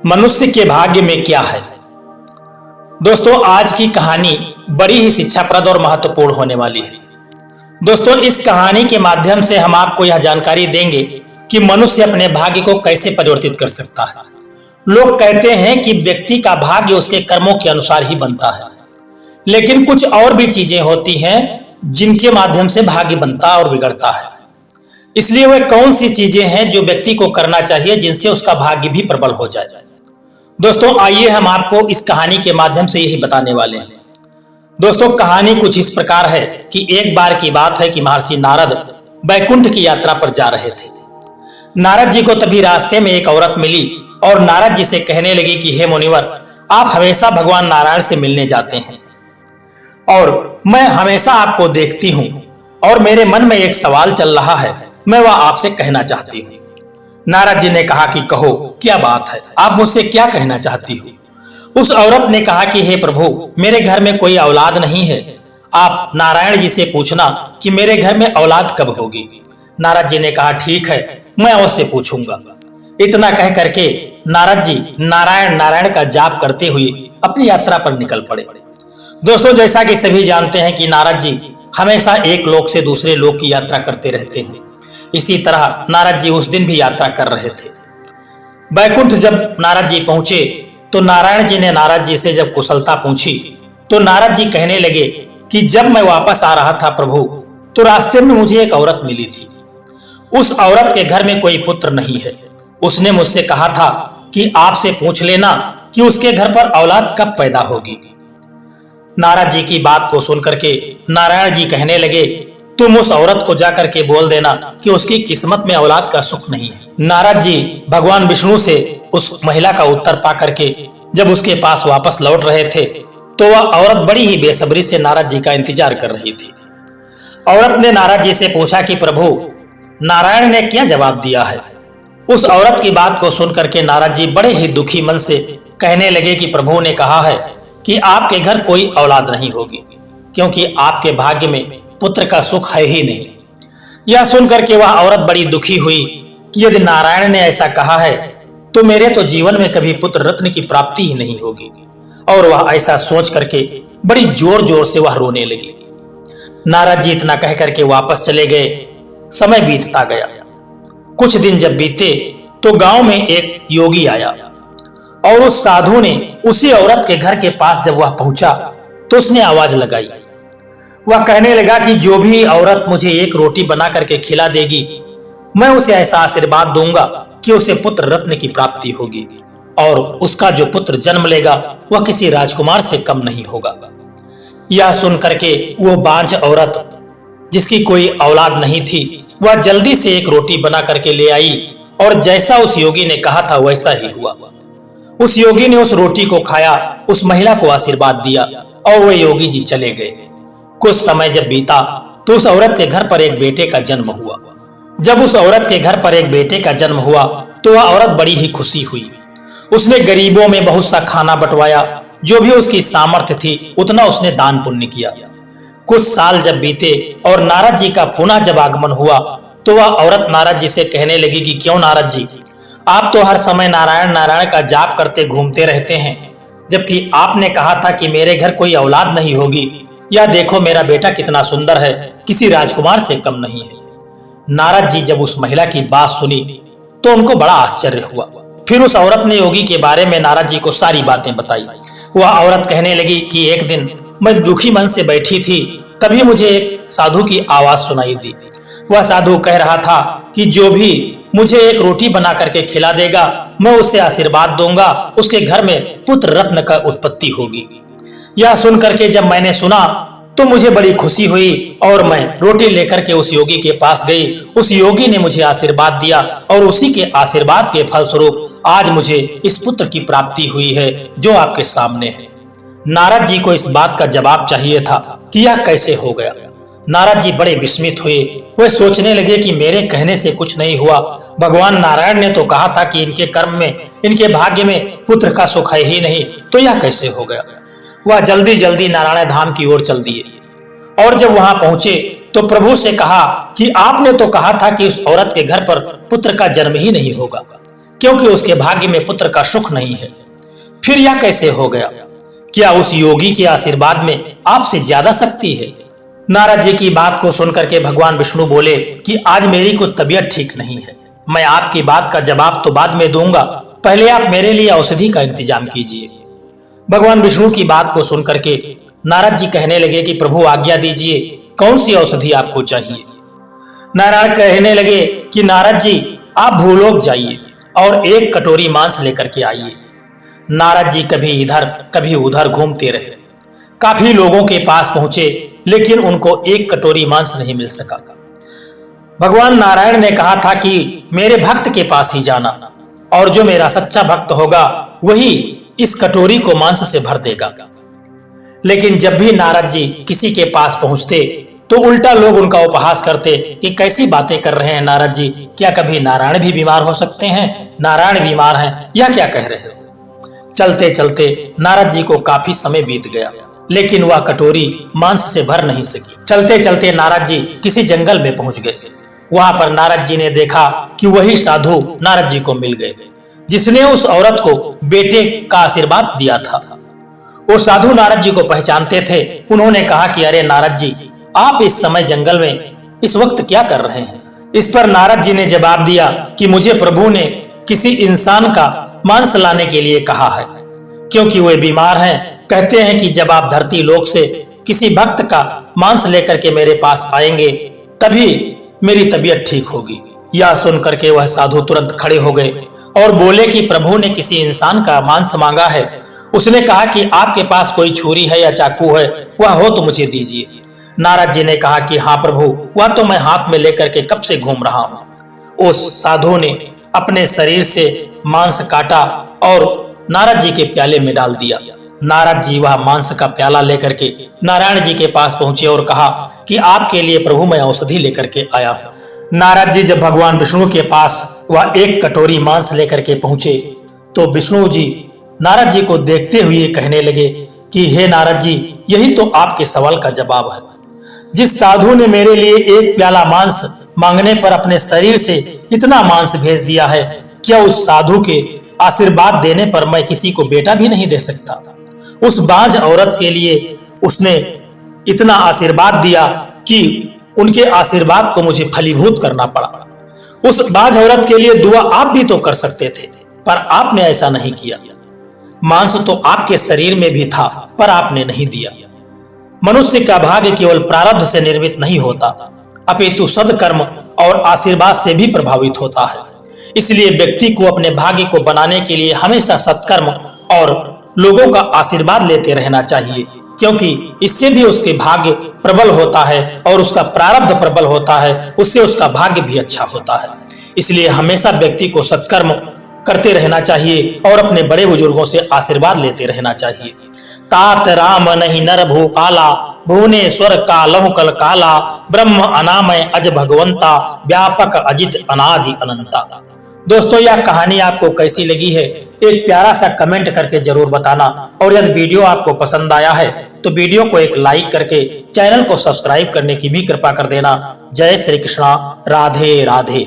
मनुष्य के भाग्य में क्या है। दोस्तों, आज की कहानी बड़ी ही शिक्षाप्रद और महत्वपूर्ण होने वाली है। दोस्तों, इस कहानी के माध्यम से हम आपको यह जानकारी देंगे कि मनुष्य अपने भाग्य को कैसे परिवर्तित कर सकता है। लोग कहते हैं कि व्यक्ति का भाग्य उसके कर्मों के अनुसार ही बनता है, लेकिन कुछ और भी चीजें होती हैं जिनके माध्यम से भाग्य बनता और बिगड़ता है। इसलिए वह कौन सी चीजें हैं जो व्यक्ति को करना चाहिए जिनसे उसका भाग्य भी प्रबल हो जाए। दोस्तों, आइए हम आपको इस कहानी के माध्यम से यही बताने वाले हैं। दोस्तों, कहानी कुछ इस प्रकार है कि एक बार की बात है कि महर्षि नारद बैकुंठ की यात्रा पर जा रहे थे। नारद जी को तभी रास्ते में एक औरत मिली और नारद जी से कहने लगी कि हे मुनिवर, आप हमेशा भगवान नारायण से मिलने जाते हैं और मैं हमेशा आपको देखती हूं और मेरे मन में एक सवाल चल रहा है, मैं वह आपसे कहना चाहती हूं। नारद जी ने कहा कि कहो, क्या बात है, आप मुझसे क्या कहना चाहती हो। उस औरत ने कहा कि हे प्रभु, मेरे घर में कोई औलाद नहीं है, आप नारायण जी से पूछना कि मेरे घर में औलाद कब होगी। नारद जी ने कहा ठीक है, मैं अवश्य पूछूंगा। इतना कह करके नारद जी नारायण नारायण का जाप करते हुए अपनी यात्रा पर निकल पड़े। दोस्तों, जैसा कि सभी जानते हैं कि नारद जी हमेशा एक लोक से दूसरे लोक की यात्रा करते रहते हैं। इसी तरह नारद जी उस दिन भी यात्रा कर रहे थे। बैकुंठ जब नारद जी पहुंचे तो नारायण जी ने नारद जी से जब कुशलता पूछी तो नारद जी कहने लगे कि जब मैं वापस आ रहा था प्रभु, तो रास्ते में मुझे एक औरत मिली थी। उस औरत के घर में कोई पुत्र नहीं है। उसने मुझसे कहा था कि आपसे पूछ लेना कि उसके घर पर औलाद कब पैदा होगी। नारद जी की बात को सुनकर के नारायण जी कहने लगे, तुम उस औरत को जाकर के बोल देना कि उसकी किस्मत में औलाद का सुख नहीं है। नारद जी भगवान विष्णु से उस महिला का उत्तर पा करके जब उसके पास वापस लौट रहे थे तो वह औरत बड़ी ही बेसब्री से नारद जी का इंतजार कर रही थी। औरत ने नारद जी से पूछा कि प्रभु, नारायण ने क्या जवाब दिया है। उस औरत की बात को सुनकर के नारद जी बड़े ही दुखी मन से कहने लगे कि प्रभु ने कहा है कि आपके घर कोई औलाद नहीं होगी, क्योंकि आपके भाग्य में पुत्र का सुख है ही नहीं। यह सुनकर के वह औरत बड़ी दुखी हुई कि यदि नारायण ने ऐसा कहा है तो मेरे तो जीवन में कभी पुत्र रत्न की प्राप्ति ही नहीं होगी। और वह ऐसा सोच करके बड़ी जोर जोर से वह रोने लगी। नारद जी इतना कह करके वापस चले गए। समय बीतता गया। कुछ दिन जब बीते तो गांव में एक योगी आया और उस साधु ने उसी औरत के घर के पास जब वह पहुंचा तो उसने आवाज लगाई। वह कहने लगा कि जो भी औरत मुझे एक रोटी बना करके खिला देगी, मैं उसे ऐसा आशीर्वाद दूंगा कि उसे पुत्र रत्न की प्राप्ति होगी और उसका जो पुत्र जन्म लेगा वह किसी राजकुमार से कम नहीं होगा। यह सुन करके वो बांझ औरत जिसकी कोई औलाद नहीं थी, वह जल्दी से एक रोटी बना करके ले आई और जैसा उस योगी ने कहा था वैसा ही हुआ। उस योगी ने उस रोटी को खाया, उस महिला को आशीर्वाद दिया और वह योगी जी चले गए। कुछ समय जब बीता तो उस औरत के घर पर एक बेटे का जन्म हुआ। जब उस औरत के घर पर एक बेटे का जन्म हुआ तो वह औरत बड़ी ही खुशी हुई। उसने गरीबों में बहुत सा खाना बंटवाया, जो भी उसकी सामर्थ्य थी उतना उसने दान पुण्य किया। कुछ साल जब बीते और नारद जी का पुनः जब आगमन हुआ तो वह औरत नारद जी से कहने लगी कि क्यों नारद जी, आप तो हर समय नारायण नारायण का जाप करते घूमते रहते हैं, जबकि आपने कहा था कि मेरे घर कोई औलाद नहीं होगी। यह देखो मेरा बेटा कितना सुंदर है, किसी राजकुमार से कम नहीं है। नारद जी जब उस महिला की बात सुनी तो उनको बड़ा आश्चर्य हुआ। फिर उस औरत ने योगी के बारे में नारद जी को सारी बातें बताई। वह औरत कहने लगी कि एक दिन मैं दुखी मन से बैठी थी, तभी मुझे एक साधु की आवाज सुनाई दी। वह साधु कह रहा था कि जो भी मुझे एक रोटी बना करके खिला देगा, मैं उससे आशीर्वाद दूंगा, उसके घर में पुत्र रत्न का उत्पत्ति होगी। यह सुन करके जब मैंने सुना तो मुझे बड़ी खुशी हुई और मैं रोटी लेकर के उस योगी के पास गई। उस योगी ने मुझे आशीर्वाद दिया और उसी के आशीर्वाद के फलस्वरूप आज मुझे इस पुत्र की प्राप्ति हुई है जो आपके सामने है। नारद जी को इस बात का जवाब चाहिए था कि यह कैसे हो गया। नारद जी बड़े विस्मित हुए। वे सोचने लगे कि मेरे कहने से कुछ नहीं हुआ। भगवान नारायण ने तो कहा था कि इनके कर्म में, इनके भाग्य में पुत्र का सुख है ही नहीं, तो यह कैसे हो गया। वह जल्दी जल्दी नारायण धाम की ओर चल दिए और जब वहां पहुंचे तो प्रभु से कहा कि आपने तो कहा था कि उस औरत के घर पर पुत्र का जन्म ही नहीं होगा, क्योंकि उसके भाग्य में पुत्र का सुख नहीं है। फिर यह कैसे हो गया? क्या उस योगी के आशीर्वाद में आपसे ज्यादा शक्ति है? नारद जी की बात को सुनकर के भगवान विष्णु बोले कि आज मेरी कुछ तबीयत ठीक नहीं है। मैं आपकी बात का जवाब तो बाद में दूंगा, पहले आप मेरे लिए औषधि का इंतजाम कीजिए। भगवान विष्णु की बात को सुनकर के नारद जी कहने लगे कि प्रभु आज्ञा दीजिए, कौन सी औषधि आपको चाहिए? नारायण कहने लगे कि नारद जी आप भूलोक जाइए और एक कटोरी मांस लेकर के आइए। नारद जी कभी इधर कभी उधर घूमते रहे, काफी लोगों के पास पहुंचे, लेकिन उनको एक कटोरी मांस नहीं मिल सका। भगवान नारायण ने कहा था कि मेरे भक्त के पास ही जाना, और जो मेरा सच्चा भक्त होगा वही इस कटोरी को मांस से भर देगा। लेकिन जब भी नारद जी किसी के पास पहुंचते तो उल्टा लोग उनका उपहास करते कि कैसी बातें कर रहे हैं नारद जी, क्या कभी नारायण भी बीमार हो सकते हैं? नारायण बीमार हैं, यह क्या कह रहे हो? चलते चलते नारद जी को काफी समय बीत गया, लेकिन वह कटोरी मांस से भर नहीं सकी। चलते चलते नारद जी किसी जंगल में पहुंच गए। वहां पर नारद जी ने देखा कि वही साधु नारद जी को मिल गए, जिसने उस औरत को बेटे का आशीर्वाद दिया था। वो साधु नारद जी को पहचानते थे। उन्होंने कहा कि अरे नारद जी, आप इस समय जंगल में इस वक्त क्या कर रहे हैं? इस पर नारद जी ने जवाब दिया कि मुझे प्रभु ने किसी इंसान का मांस लाने के लिए कहा है, क्योंकि वे बीमार हैं। कहते हैं कि जब आप धरती लोक से किसी भक्त का मांस लेकर के मेरे पास आएंगे तभी मेरी तबीयत ठीक होगी। यह सुनकर के वह साधु तुरंत खड़े हो गए और बोले कि प्रभु ने किसी इंसान का मांस मांगा है। उसने कहा कि आपके पास कोई छुरी है या चाकू है, वह हो तो मुझे दीजिए। नारद जी ने कहा कि हाँ प्रभु, वह तो मैं हाथ में लेकर के कब से घूम रहा हूँ। उस साधु ने अपने शरीर से मांस काटा और नारद जी के प्याले में डाल दिया। नारद जी वह मांस का प्याला लेकर के नारायण जी के पास पहुंचे और कहा कि आपके लिए प्रभु मैं औषधि लेकर के आया हूं। नारद जी जब भगवान विष्णु के पास वह एक कटोरी मांस लेकर के पहुंचे तो विष्णु जी नारद जी को देखते हुए कहने लगे कि हे नारद जी, यही तो आपके सवाल का जवाब है। जिस साधु ने मेरे लिए एक प्याला मांस मांगने पर अपने शरीर से इतना मांस भेज दिया है, क्या उस साधु के आशीर्वाद देने पर मैं किसी को बेटा भी नहीं दे सकता? उस बांझ औरत के लिए उसने इतना आशीर्वाद दिया कि उनके आशीर्वाद को मुझे फलीभूत करना पड़ा। उस बांझ औरत के लिए दुआ आप भी तो कर सकते थे, पर आपने ऐसा नहीं किया। मांस तो आपके शरीर में भी था, पर आपने नहीं दिया। मनुष्य का भाग्य केवल प्रारब्ध से निर्मित नहीं होता, अपितु सद्कर्म और आशीर्वाद से भी प्रभावित होता है। इसलिए व्यक्ति को अपने भाग्य को बनाने के लिए हमेशा सत्कर्म और लोगों का आशीर्वाद लेते रहना चाहिए, क्योंकि इससे भी उसके भाग्य प्रबल होता है और उसका प्रारब्ध प्रबल होता है, उससे उसका भाग्य भी अच्छा होता है। इसलिए हमेशा व्यक्ति को सत्कर्म करते रहना चाहिए और अपने बड़े बुजुर्गों से आशीर्वाद लेते रहना चाहिए। तात राम नहीं नर भूपाला, भुवनेश्वर का लहु कल काला, ब्रह्म अनामय अज भगवंता, व्यापक अजित अनादि अनंता। दोस्तों, यह कहानी आपको कैसी लगी है एक प्यारा सा कमेंट करके जरूर बताना, और यदि वीडियो आपको पसंद आया है तो वीडियो को एक लाइक करके चैनल को सब्सक्राइब करने की भी कृपा कर देना। जय श्री कृष्णा, राधे राधे।